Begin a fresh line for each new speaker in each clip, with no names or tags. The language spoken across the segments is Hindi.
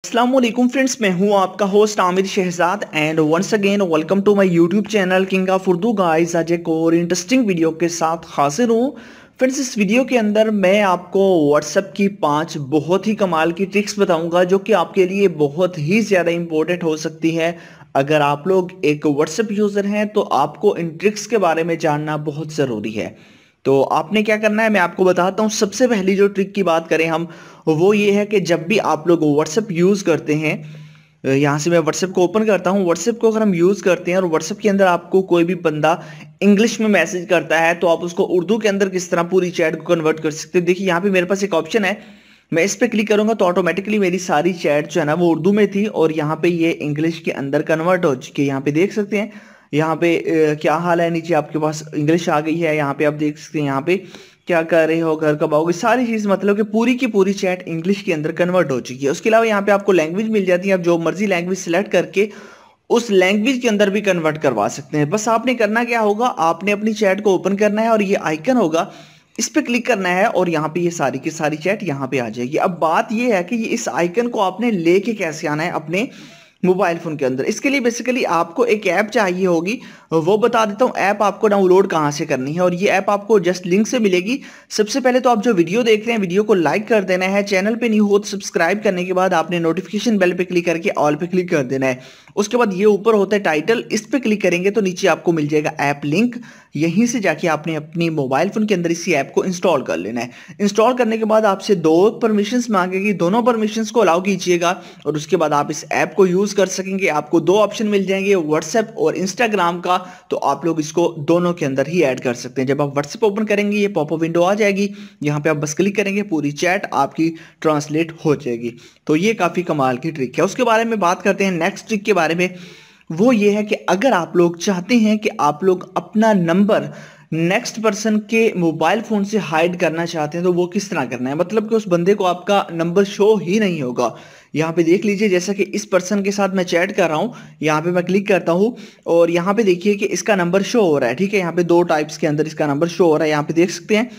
अस्सलाम वालेकुम फ्रेंड्स, मैं हूं आपका host Aamir Shahzad and once again welcome to my YouTube channel king of Urdu guys. आज एक और इंटरेस्टिंग वीडियो के साथ हाजिर हूं फ्रेंड्स। इस वीडियो के अंदर मैं आपको व्हाट्सएप की 5 बहुत ही कमाल की ट्रिक्स बताऊंगा जो कि आपके लिए बहुत ही ज़्यादा इंपॉर्टेंट हो सकती है। अगर आप लोग एक व्हाट्सएप यूज़र हैं तो आपको इन ट्रिक्स के बारे में जानना बहुत ज़रूरी है। तो आपने क्या करना है मैं आपको बताता हूँ। सबसे पहली जो ट्रिक की बात करें हम, वो ये है कि जब भी आप लोग व्हाट्सएप यूज़ करते हैं, यहाँ से मैं व्हाट्सएप को ओपन करता हूँ। व्हाट्सएप को अगर हम यूज़ करते हैं और व्हाट्सएप के अंदर आपको कोई भी बंदा इंग्लिश में मैसेज करता है तो आप उसको उर्दू के अंदर किस तरह पूरी चैट को कन्वर्ट कर सकते हैं। देखिए यहाँ पे मेरे पास एक ऑप्शन है, मैं इस पर क्लिक करूंगा तो ऑटोमेटिकली मेरी सारी चैट जो है ना वो उर्दू में थी और यहाँ पे ये इंग्लिश के अंदर कन्वर्ट हो चुकी है। यहाँ पे देख सकते हैं, यहाँ पे क्या हाल है, नीचे आपके पास इंग्लिश आ गई है। यहाँ पे आप देख सकते हैं, यहाँ पे क्या कर रहे हो, घर कब आओगे, सारी चीज़ मतलब कि पूरी की पूरी चैट इंग्लिश के अंदर कन्वर्ट हो चुकी है। उसके अलावा यहाँ पे आपको लैंग्वेज मिल जाती है, आप जो मर्जी लैंग्वेज सेलेक्ट करके उस लैंग्वेज के अंदर भी कन्वर्ट करवा सकते हैं। बस आपने करना क्या होगा, आपने अपनी चैट को ओपन करना है और ये आइकन होगा, इस पे क्लिक करना है और यहाँ पे ये सारी की सारी चैट यहाँ पे आ जाएगी। अब बात ये है कि ये इस आइकन को आपने लेके कैसे आना है अपने मोबाइल फोन के अंदर। इसके लिए बेसिकली आपको एक ऐप चाहिए होगी, वो बता देता हूँ ऐप आपको डाउनलोड कहाँ से करनी है और ये ऐप आपको जस्ट लिंक से मिलेगी। सबसे पहले तो आप जो वीडियो देख रहे हैं वीडियो को लाइक कर देना है, चैनल पे न्यू हो तो सब्सक्राइब करने के बाद आपने नोटिफिकेशन बेल पे क्लिक करके ऑल पे क्लिक कर देना है। उसके बाद ये ऊपर होता है टाइटल, इस पे क्लिक करेंगे तो नीचे आपको मिल जाएगा ऐप लिंक। यहीं से जाके आपने अपनी मोबाइल फोन के अंदर इसी ऐप को इंस्टॉल कर लेना है। इंस्टॉल करने के बाद आपसे 2 परमिशंस मांगेगी, दोनों परमिशंस को अलाउ कीजिएगा और उसके बाद आप इस ऐप को यूज कर सकेंगे। आपको 2 ऑप्शन मिल जाएंगे, व्हाट्सएप और इंस्टाग्राम का, तो आप लोग इसको दोनों के अंदर ही ऐड कर सकते हैं। जब आप व्हाट्सएप ओपन करेंगे ये पॉपअप विंडो आ जाएगी, यहाँ पे आप बस क्लिक करेंगे, पूरी चैट आपकी ट्रांसलेट हो जाएगी। तो ये काफी कमाल की ट्रिक है। उसके बारे में बात करते हैं नेक्स्ट ट्रिक के बारे में। वो ये है कि अगर आप लोग चाहते हैं कि आप लोग अपना नंबर नेक्स्ट पर्सन के मोबाइल फोन से हाइड करना चाहते हैं तो वो किस तरह करना है, मतलब कि उस बंदे को आपका नंबर शो ही नहीं होगा। यहाँ पे देख लीजिए, जैसा कि इस पर्सन के साथ मैं चैट कर रहा हूँ, यहाँ पे मैं क्लिक करता हूँ और यहाँ पे देखिए कि इसका नंबर शो हो रहा है। ठीक है, यहाँ पे 2 टाइप्स के अंदर इसका नंबर शो हो रहा है, यहाँ पे देख सकते हैं।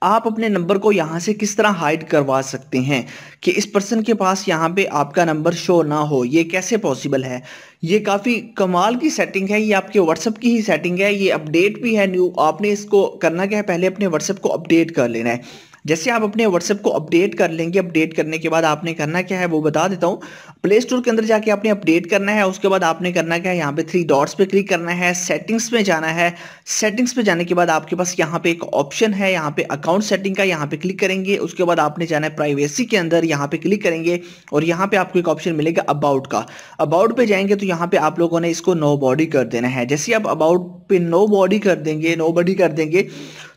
आप अपने नंबर को यहाँ से किस तरह हाइड करवा सकते हैं कि इस पर्सन के पास यहाँ पे आपका नंबर शो ना हो, ये कैसे पॉसिबल है। ये काफ़ी कमाल की सेटिंग है, ये आपके व्हाट्सएप की ही सेटिंग है, ये अपडेट भी है न्यू। आपने इसको करना क्या है, पहले अपने व्हाट्सएप को अपडेट कर लेना है। जैसे आप अपने व्हाट्सएप को अपडेट कर लेंगे, अपडेट करने के बाद आपने करना क्या है वो बता देता हूँ। प्ले स्टोर के अंदर जाके आपने अपडेट करना है। उसके बाद आपने करना क्या है, यहाँ पे 3 डॉट्स पे क्लिक करना है, सेटिंग्स में जाना है। सेटिंग्स पे जाने के बाद आपके पास यहाँ पे एक ऑप्शन है, यहाँ पे अकाउंट सेटिंग का, यहाँ पे क्लिक करेंगे। उसके बाद आपने जाना है प्राइवेसी के अंदर, यहाँ पे क्लिक करेंगे और यहाँ पे आपको एक ऑप्शन मिलेगा अबाउट का। अबाउट पे जाएंगे तो यहाँ पे आप लोगों ने इसको नो बॉडी कर देना है। जैसे आप अबाउट पे नो बॉडी कर देंगे, नो बॉडी कर देंगे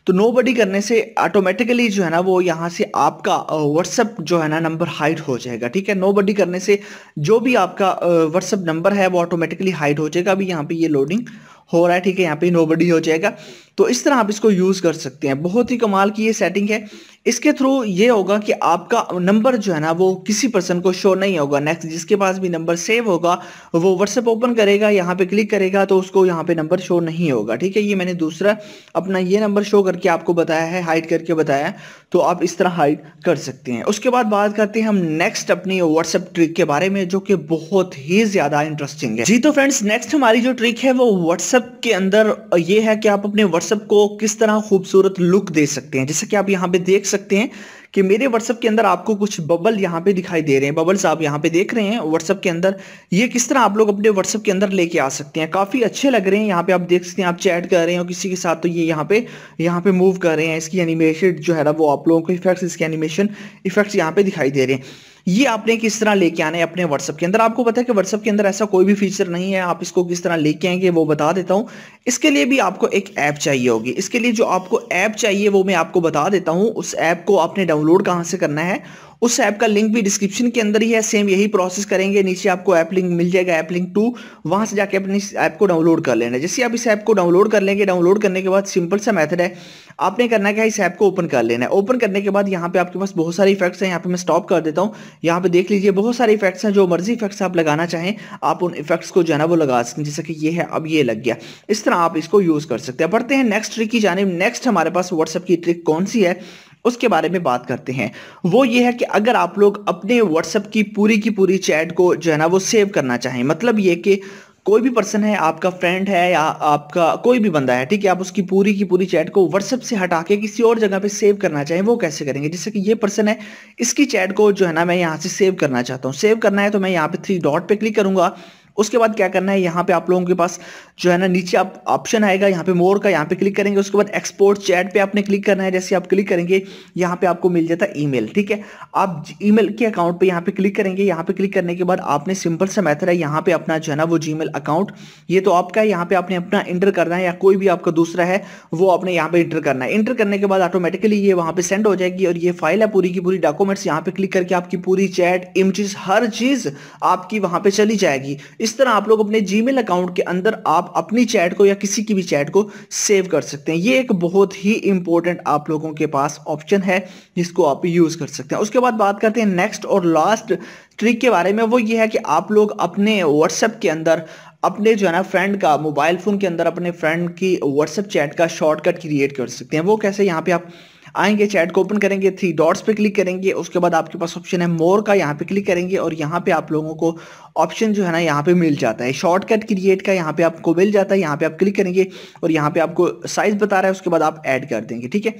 तो नो बॉडी करने से ऑटोमेटिकली जो है ना वो यहाँ से आपका व्हाट्सएप जो है ना नंबर हाइड हो जाएगा। ठीक है, नो बॉडी करने से जो भी आपका व्हाट्सएप नंबर है वो ऑटोमेटिकली हाइड हो जाएगा। अभी यहाँ पे ये लोडिंग हो रहा है, ठीक है, यहाँ पे नो बॉडी हो जाएगा। तो इस तरह आप इसको यूज कर सकते हैं, बहुत ही कमाल की ये सेटिंग है। इसके थ्रू ये होगा कि आपका नंबर जो है ना वो किसी पर्सन को शो नहीं होगा। नेक्स्ट जिसके पास भी नंबर सेव होगा वो व्हाट्सएप ओपन करेगा, यहाँ पे क्लिक करेगा तो उसको यहाँ पे नंबर शो नहीं होगा। ठीक है, ये मैंने दूसरा अपना ये नंबर शो करके आपको बताया है, हाइड करके बताया है, तो आप इस तरह हाइड कर सकते हैं। उसके बाद बात करते हैं हम नेक्स्ट अपनी व्हाट्सएप ट्रिक के बारे में जो कि बहुत ही ज्यादा इंटरेस्टिंग है। जी तो फ्रेंड्स, नेक्स्ट हमारी जो ट्रिक है वो व्हाट्सएप के अंदर ये है कि आप अपने व्हाट्सएप को किस तरह खूबसूरत लुक दे सकते हैं। जैसे कि आप यहाँ पे देख सकते हैं कि मेरे व्हाट्सएप के अंदर आपको कुछ बबल यहाँ पे दिखाई दे रहे हैं, बबल्स आप यहाँ पे देख रहे हैं व्हाट्सएप के अंदर। ये किस तरह आप लोग अपने व्हाट्सएप के अंदर लेके आ सकते हैं, काफी अच्छे लग रहे हैं। यहाँ पे आप देख सकते हैं, आप चैट कर रहे हो किसी के साथ तो ये यहाँ पे मूव कर रहे हैं, इसकी एनिमेशन जो है ना वो आप लोगों को इफेक्ट्स, इसके एनिमेशन इफेक्ट्स यहाँ पे दिखाई दे रहे हैं। ये आपने किस तरह लेके आना है अपने व्हाट्सएप के अंदर। आपको पता है कि व्हाट्सएप के अंदर ऐसा कोई भी फीचर नहीं है, आप इसको किस तरह लेके आएंगे वो बता देता हूं। इसके लिए भी आपको एक ऐप चाहिए होगी। इसके लिए जो आपको ऐप चाहिए वो मैं आपको बता देता हूं। उस ऐप को आपने डाउनलोड कहां से करना है, उस ऐप का लिंक भी डिस्क्रिप्शन के अंदर ही है। सेम यही प्रोसेस करेंगे, नीचे आपको ऐप लिंक मिल जाएगा, ऐप लिंक 2, वहां से जाके अपनी इस ऐप को डाउनलोड कर लेना है। जैसे आप इस ऐप को डाउनलोड कर लेंगे, डाउनलोड करने के बाद सिंपल सा मेथड है, आपने करना क्या है, इस ऐप को ओपन कर लेना है। ओपन करने के बाद यहाँ पे आपके पास बहुत सारे इफेक्ट्स हैं, यहाँ पे मैं स्टॉप कर देता हूँ। यहाँ पे देख लीजिए बहुत सारे इफेक्ट्स हैं, जो मर्जी इफेक्ट्स आप लगाना चाहें आप उन इफेक्ट्स को जो है ना वो लगा सकते हैं। जैसे कि ये है, अब ये लग गया, इस तरह आप इसको यूज कर सकते हैं। बढ़ते हैं नेक्स्ट ट्रिक की जानिब। नेक्स्ट हमारे पास व्हाट्सएप की ट्रिक कौन सी है, उसके बारे में बात करते हैं। वो ये है कि अगर आप लोग अपने व्हाट्सएप की पूरी चैट को जो है ना वो सेव करना चाहें, मतलब ये कि कोई भी पर्सन है, आपका फ्रेंड है या आपका कोई भी बंदा है, ठीक है, आप उसकी की पूरी चैट को व्हाट्सएप से हटा के किसी और जगह पे सेव करना चाहें, वो कैसे करेंगे? जैसे कि ये पर्सन है, इसकी चैट को जो है ना मैं यहाँ से सेव करना चाहता हूँ। सेव करना है तो मैं यहाँ पे 3 डॉट पे क्लिक करूंगा। उसके बाद क्या करना है, यहाँ पे आप लोगों के पास जो है ना नीचे आप ऑप्शन आएगा यहाँ पे मोर का, यहाँ पे क्लिक करेंगे। उसके बाद एक्सपोर्ट चैट पे आपने क्लिक करना है। जैसे आप क्लिक करेंगे यहाँ पे आपको मिल जाता है ईमेल, ठीक है। आप ईमेल के अकाउंट पे यहाँ पे क्लिक करेंगे। यहाँ पे क्लिक करने के बाद आपने सिंपल सा मेथड है, यहाँ पे अपना जो है ना वो जीमेल अकाउंट, ये तो आपका है, यहाँ पे आपने अपना इंटर करना है या कोई भी आपका दूसरा है वो आपने यहाँ पे इंटर करना है। इंटर करने के बाद ऑटोमेटिकली ये वहाँ पे सेंड हो जाएगी और ये फाइल है पूरी की पूरी डॉक्यूमेंट्स, यहाँ पे क्लिक करके आपकी पूरी चैट, इमेजेस, हर चीज आपकी वहां पे चली जाएगी। इस तरह आप लोग अपने जीमेल अकाउंट के अंदर आप अपनी चैट को या किसी की भी चैट को सेव कर सकते हैं। ये एक बहुत ही इंपॉर्टेंट आप लोगों के पास ऑप्शन है जिसको आप यूज कर सकते हैं। उसके बाद बात करते हैं नेक्स्ट और लास्ट ट्रिक के बारे में। वो ये है कि आप लोग अपने व्हाट्सएप के अंदर अपने जो है ना फ्रेंड का मोबाइल फोन के अंदर अपने फ्रेंड की व्हाट्सएप चैट का शॉर्टकट क्रिएट कर सकते हैं। वो कैसे? यहाँ पे आप आएंगे, चैट को ओपन करेंगे, 3 डॉट्स पे क्लिक करेंगे। उसके बाद आपके पास ऑप्शन है मोर का, यहाँ पे क्लिक करेंगे और यहाँ पे आप लोगों को ऑप्शन जो है ना यहाँ पे मिल जाता है शॉर्टकट क्रिएट का, यहाँ पे आपको मिल जाता है। यहाँ पे आप क्लिक करेंगे और यहाँ पे आपको साइज बता रहा है, उसके बाद आप ऐड कर देंगे, ठीक है।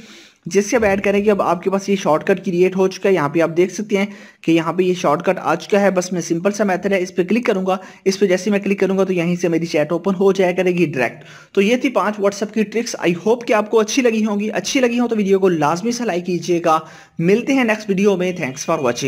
जैसे अब ऐड करेंगे, अब आपके पास ये शॉर्टकट क्रिएट हो चुका है। यहाँ पे आप देख सकते हैं कि यहाँ पे ये शॉर्टकट आ चुका है। बस मैं सिंपल सा मेथड है, इस पर क्लिक करूंगा। इस पर जैसे मैं क्लिक करूंगा तो यहीं से मेरी चैट ओपन हो जाया करेगी डायरेक्ट। तो ये थी 5 व्हाट्सएप की ट्रिक्स। आई होप कि आपको अच्छी लगी होंगी। अच्छी लगी हो तो वीडियो को लाजमी से लाइक कीजिएगा। मिलते हैं नेक्स्ट वीडियो में। Thanks for watching.